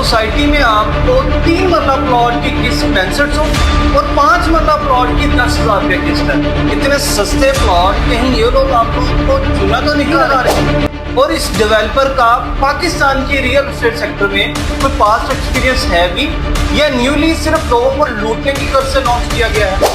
Society में आपको 3 मरला प्लॉट की किस्त 6500 और 5 मरला प्लॉट की 10,000 रुपये किस्त है। इतने सस्ते प्लॉट कहीं ये लोग आप लोगों को चूना तो नहीं लगा रहे। और इस डेवलपर का पाकिस्तान के रियल एस्टेट सेक्टर में कोई पास्ट एक्सपीरियंस है भी या न्यूली सिर्फ लोगों को लूटने की गर्ज से लॉन्च किया गया है?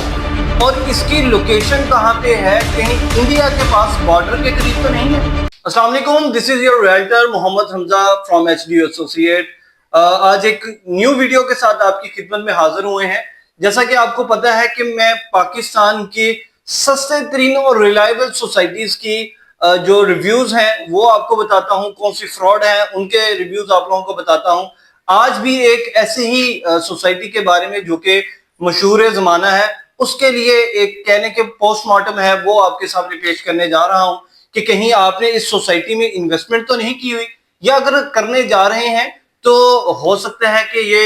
और इसकी लोकेशन कहाँ पे है? कहीं इंडिया के पास बॉर्डर के करीब तो नहीं है? अस्सलाम वालेकुम, this is your realtor Mohammad Hamza from HD associate. आज एक न्यू वीडियो के साथ आपकी खिदमत में हाजिर हुए हैं। जैसा कि आपको पता है कि मैं पाकिस्तान की सस्ते तरीन और रिलायबल सोसाइटीज की जो रिव्यूज हैं वो आपको बताता हूं, कौन सी फ्रॉड है उनके रिव्यूज आप लोगों को बताता हूं। आज भी एक ऐसी ही सोसाइटी के बारे में जो कि मशहूर जमाना है, उसके लिए एक कहने के पोस्टमार्टम है वो आपके सामने पेश करने जा रहा हूं कि कहीं आपने इस सोसाइटी में इन्वेस्टमेंट तो नहीं की हुई, या अगर करने जा रहे हैं तो हो सकता है कि ये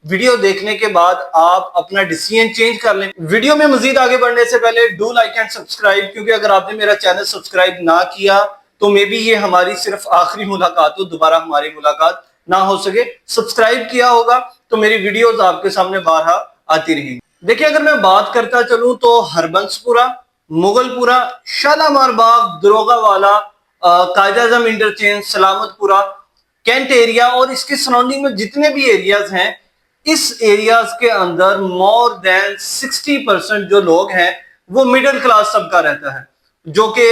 वीडियो देखने के बाद आप अपना डिसीजन चेंज कर लें। वीडियो में मजीद आगे बढ़ने से पहले डू लाइक एंड सब्सक्राइब, क्योंकि अगर आपने मेरा चैनल सब्सक्राइब ना किया तो मे बी ये हमारी सिर्फ आखिरी मुलाकात हो, दोबारा हमारी मुलाकात ना हो सके। सब्सक्राइब किया होगा तो मेरी वीडियोस आपके सामने बारहा आती रहेंगी। देखिए, अगर मैं बात करता चलूं तो Harbanspura, Mughalpura, Shalimar Bagh, Darogha Wala, Quaid-e-Azam interchange, Salamatpura, cantt area और इसके सराउंडिंग में जितने भी एरियाज हैं, इस एरियाज के अंदर मोर देन 60% जो लोग हैं वो मिडिल क्लास तबका रहता है, जो कि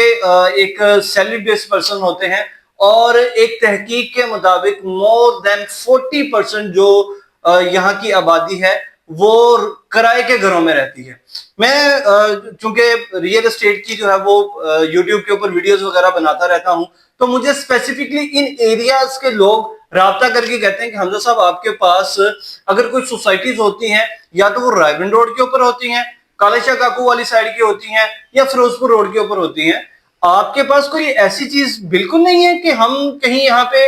एक सैलरी बेस्ड पर्सन होते हैं। और एक तहकीक के मुताबिक मोर देन 40% जो यहाँ की आबादी है वो किराए के घरों में रहती है। मैं चूंकि रियल एस्टेट की जो है वो यूट्यूब के ऊपर वीडियोस वगैरह बनाता रहता हूं, तो मुझे स्पेसिफिकली इन एरियाज के लोग राब्ता करके कहते हैं कि हमजा साहब, आपके पास अगर कोई सोसाइटीज होती हैं या तो वो रायबंद रोड के ऊपर होती हैं, कालाशाह काकू वाली साइड की होती हैं, या फिरोजपुर रोड के ऊपर होती हैं, आपके पास कोई ऐसी चीज बिल्कुल नहीं है कि हम कहीं यहाँ पे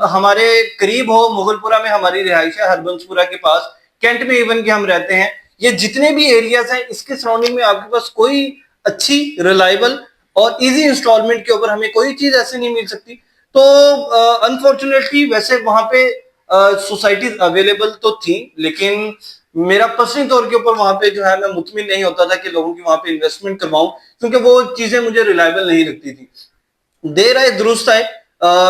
हमारे करीब हो। मुगलपुरा में हमारी रिहाइश है, हरबंसपुरा के पास, कैंट में इवन के हम रहते हैं। ये जितने भी एरियाज हैं इसके सराउंडिंग में आपके पास कोई अच्छी, रिलायबल और इजी इंस्टॉलमेंट के ऊपर हमें कोई चीज ऐसे नहीं मिल सकती। तो अनफॉर्चुनेटली वैसे वहां पे सोसाइटीज अवेलेबल तो थी, लेकिन मेरा पर्सनल तौर के ऊपर वहां पे जो है मैं मुतमिन नहीं होता था कि लोगों की वहां पे इन्वेस्टमेंट करवाऊं, क्योंकि वो चीजें मुझे रिलायबल नहीं लगती थी। देर आए दुरुस्त आए,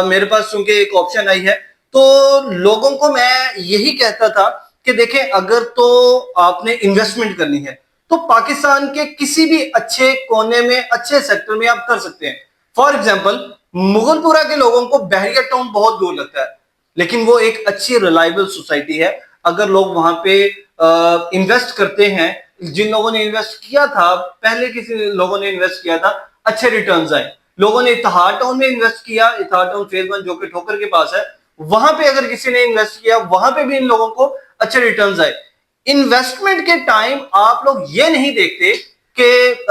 मेरे पास चूंकि एक ऑप्शन आई है, तो लोगों को मैं यही कहता था कि देखें, अगर तो आपने इन्वेस्टमेंट करनी है तो पाकिस्तान के किसी भी अच्छे कोने में, अच्छे सेक्टर में आप कर सकते हैं। फॉर एग्जांपल, मुगलपुरा के लोगों को बहरिया टाउन बहुत दूर लगता है, लेकिन वो एक अच्छी रिलायबल सोसाइटी है। अगर लोग वहां पे इन्वेस्ट करते हैं, जिन लोगों ने इन्वेस्ट किया था पहले, किसी लोगों ने इन्वेस्ट किया था, अच्छे रिटर्न्स आए। लोगों ने इत्तेहाद टाउन में इन्वेस्ट किया, इत्तेहाद टाउन फेज 1 जो कि ठोकर के पास है, वहां पे अगर किसी ने इन्वेस्ट किया, वहां पे भी इन लोगों को अच्छे रिटर्न्स आए। इन्वेस्टमेंट के टाइम आप लोग ये नहीं देखते कि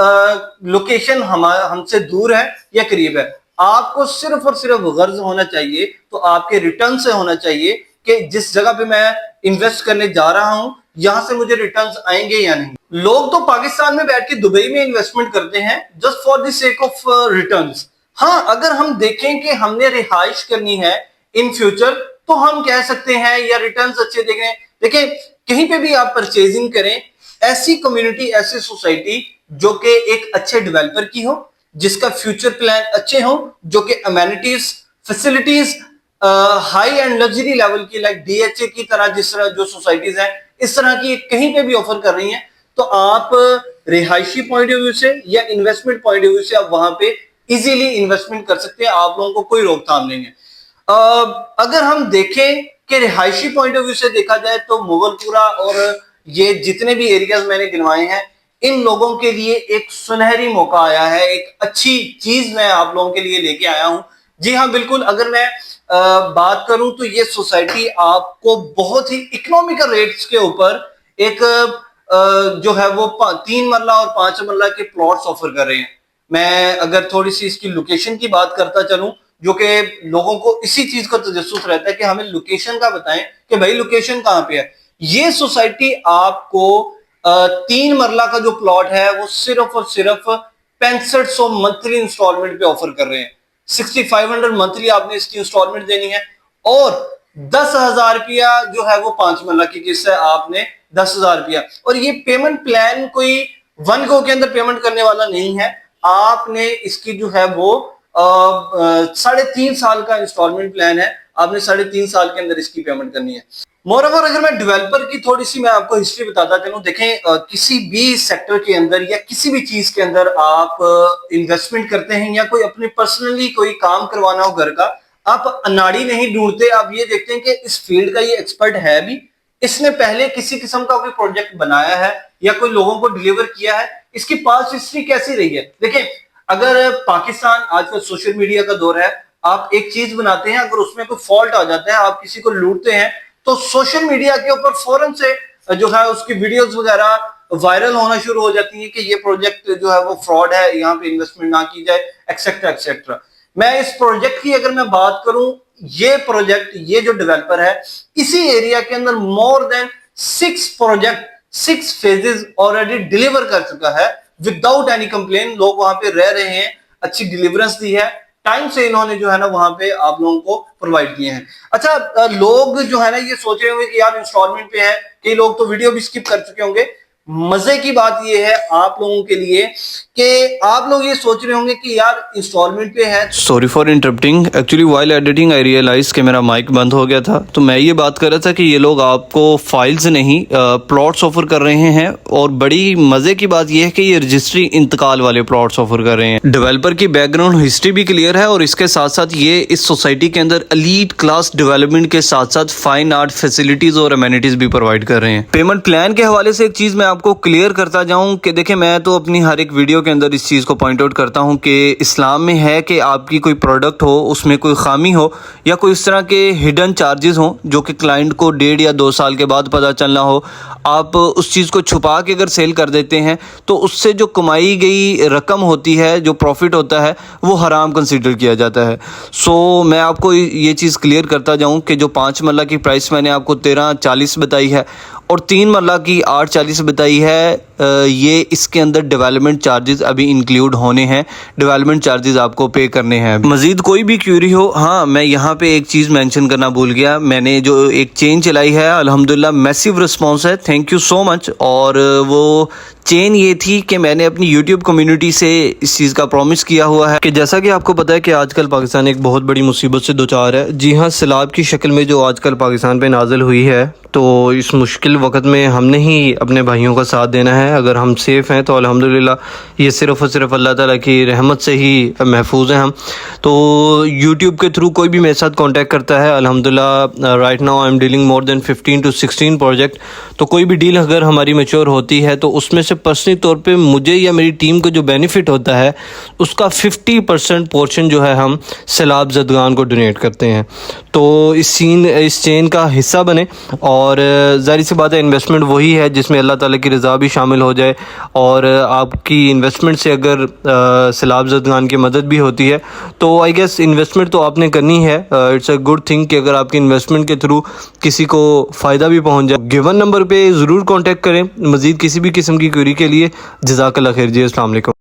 लोकेशन हमसे दूर है या करीब है। आपको सिर्फ और सिर्फ गर्ज होना चाहिए, तो आपके रिटर्न से होना चाहिए कि जिस जगह पे मैं इन्वेस्ट करने जा रहा हूं यहां से मुझे रिटर्न्स आएंगे या नहीं। लोग तो पाकिस्तान में बैठ के दुबई में इन्वेस्टमेंट करते हैं just for the sake of returns. हाँ, अगर हम देखें कि हमने रिहाइश करनी है इन फ्यूचर, तो हम कह सकते हैं या रिटर्न्स अच्छे देख रहे हैं। देखिए, कहीं पे भी आप परचेजिंग करें, ऐसी कम्युनिटी, ऐसी सोसाइटी जो कि एक अच्छे डेवलपर की हो, जिसका फ्यूचर प्लान अच्छे हो, जो कि amenities, facilities high and luxury level की, लाइक डीएचए की तरह, जिस तरह जो सोसाइटीज हैं इस तरह की कहीं पे भी ऑफर कर रही हैं, तो आप रिहायशी पॉइंट ऑफ व्यू से या इन्वेस्टमेंट पॉइंट ऑफ व्यू से आप वहां पे इजीली इन्वेस्टमेंट कर सकते हैं। आप लोगों को कोई रोकथाम नहीं है। अगर हम देखें कि रिहायशी पॉइंट ऑफ व्यू से देखा जाए तो मुगलपुरा और ये जितने भी एरियाज मैंने गिनवाए हैं, इन लोगों के लिए एक सुनहरी मौका आया है, एक अच्छी चीज मैं आप लोगों के लिए लेके आया हूं। जी हाँ, बिल्कुल। अगर मैं बात करूं तो ये सोसाइटी आपको बहुत ही इकोनॉमिकल रेट्स के ऊपर एक जो है वो 3 मरला और 5 मरला के प्लॉट्स ऑफर कर रहे हैं। मैं अगर थोड़ी सी इसकी लोकेशन की बात करता चलूं, जो कि लोगों को इसी चीज का तजस्सुस रहता है कि हमें लोकेशन का बताएं कि भाई लोकेशन कहां पे है। ये सोसाइटी आपको 3 मरला का जो प्लॉट है वो सिर्फ और सिर्फ 6500 मंथली इंस्टॉलमेंट पे ऑफर कर रहे हैं। 6500 मंथली आपने इसकी इंस्टॉलमेंट देनी है, और 10,000 रुपया जो है वो 5 मरला की किस्त है, आपने 10,000 रुपया। और ये पेमेंट प्लान कोई 1 गो के अंदर पेमेंट करने वाला नहीं है, आपने इसकी जो है वो 3.5 साल का इंस्टॉलमेंट प्लान है, आपने 3.5 साल के अंदर इसकी पेमेंट करनी है। मोरओवर अगर मैं डेवलपर की थोड़ी सी मैं आपको हिस्ट्री बताता चलूं, देखें किसी भी सेक्टर के अंदर या किसी भी चीज के अंदर आप इन्वेस्टमेंट करते हैं या कोई अपने पर्सनली कोई काम करवाना हो घर का, आप अनाड़ी नहीं ढूंढते, आप ये देखते हैं कि इस फील्ड का ये एक्सपर्ट है भी, इसने पहले किसी किस्म का कोई प्रोजेक्ट बनाया है या कोई लोगों को डिलीवर किया है, इसकी पास्ट हिस्ट्री कैसी रही है। देखें अगर पाकिस्तान आजकल सोशल मीडिया का दौर है, आप एक चीज बनाते हैं, अगर उसमें कोई फॉल्ट आ जाता है, आप किसी को लूटते हैं, तो सोशल मीडिया के ऊपर फौरन से जो है उसकी वीडियोस वगैरह वायरल होना शुरू हो जाती है कि ये प्रोजेक्ट जो है वो फ्रॉड है, यहाँ पे इन्वेस्टमेंट ना की जाए, एक्सेट्रा एक्सेट्रा। मैं इस प्रोजेक्ट की अगर मैं बात करूं, ये प्रोजेक्ट, ये जो डेवलपर है, इसी एरिया के अंदर more than 6 project 6 phases already deliver कर चुका है विदाउट एनी कंप्लेन। लोग वहां पे रह रहे हैं, अच्छी डिलीवरेंस दी है, टाइम से इन्होंने जो है ना वहां पे आप लोगों को प्रोवाइड किए हैं। अच्छा, लोग जो है ना ये सोच रहे होंगे कि यार इंस्टॉलमेंट पे है, कई लोग तो वीडियो भी स्किप कर चुके होंगे। मजे की बात ये है आप लोगों के लिए कि आप लोग ये सोच रहे होंगे कि यार इंस्टॉलमेंट पे है। Sorry for interrupting, actually while editing I realise कि मेरा माइक बंद हो गया था। तो मैं ये बात कर रहा था कि ये लोग आपको फाइल्स नहीं प्लॉट्स ऑफर कर रहे हैं, और बड़ी मजे की बात ये है कि ये रजिस्ट्री इंतकाल वाले प्लॉट्स ऑफर कर रहे हैं। डेवलपर की बैकग्राउंड हिस्ट्री भी क्लियर है, और इसके साथ साथ ये इस सोसाइटी के अंदर एलीट क्लास डेवलपमेंट के साथ साथ फाइन आर्ट फैसिलिटीज और अमेनिटीज भी प्रोवाइड कर रहे हैं। पेमेंट प्लान के हवाले से एक चीज मैं आपको क्लियर करता जाऊं कि देखिए, मैं तो अपनी हर एक वीडियो के अंदर इस चीज़ को पॉइंट आउट करता हूं कि इस्लाम में है कि आपकी कोई प्रोडक्ट हो, उसमें कोई खामी हो या कोई इस तरह के हिडन चार्जेस हों जो कि क्लाइंट को 1.5 या 2 साल के बाद पता चलना हो, आप उस चीज़ को छुपा के अगर सेल कर देते हैं तो उससे जो कमाई गई रकम होती है, जो प्रॉफिट होता है, वो हराम कंसीडर किया जाता है। सो मैं आपको ये चीज़ क्लियर करता जाऊं कि जो 5 मरला की प्राइस मैंने आपको 1340 बताई है और 3 मरला की 840 बताई है, ये इसके अंदर डेवलपमेंट चार्जेस अभी इंक्लूड होने हैं, डेवलपमेंट चार्जेस आपको पे करने हैं। मजीद कोई भी क्यूरी हो, हाँ मैं यहाँ पे एक चीज़ मेंशन करना भूल गया, मैंने जो एक चेन चलाई है अल्हम्दुलिल्लाह मैसिव रिस्पांस है, थैंक यू सो मच। और वो चेन ये थी कि मैंने अपनी यूट्यूब कम्युनिटी से इस चीज़ का प्रॉमिस किया हुआ है कि जैसा कि आपको पता है कि आजकल पाकिस्तान एक बहुत बड़ी मुसीबत से दोचार है। जी हाँ, सैलाब की शक्ल में जो आजकल पाकिस्तान पे नाजिल हुई है, तो इस मुश्किल वक्त में हमने ही अपने भाइयों का साथ देना है। अगर हम सेफ़ हैं तो अल्हम्दुलिल्लाह ये सिर्फ़ और सिर्फ अल्लाह ताला की रहमत से ही महफूज हैं हम। तो यूट्यूब के थ्रू कोई भी मेरे साथ कांटेक्ट करता है, अल्हम्दुलिल्लाह right now I am dealing more than 15 to 16 project. तो कोई भी डील अगर हमारी मैच्योर होती है तो उसमें से पर्सनली तौर पे मुझे या मेरी टीम को जो बेनिफिट होता है उसका 50% पोर्शन जो है हम सैलाब ज़दगान को डोनेट करते हैं। तो इस चेन का हिस्सा बने, और ज़ाहिर सी बात है इन्वेस्टमेंट वही है जिसमें अल्लाह ताला की रज़ा भी शामिल हो जाए, और आपकी इन्वेस्टमेंट से अगर सैलाब ज़दगान की मदद भी होती है तो आई गेस इन्वेस्टमेंट तो आपने करनी है। इट्स अ गुड थिंग कि अगर आपकी इन्वेस्टमेंट के थ्रू किसी को फ़ायदा भी पहुंच जाए। गिवन नंबर पे ज़रूर कांटेक्ट करें मज़ीद किसी भी किस्म की क्वेरी के लिए। जज़ाकल्लाह खैर जी, अस्सलाम वालेकुम।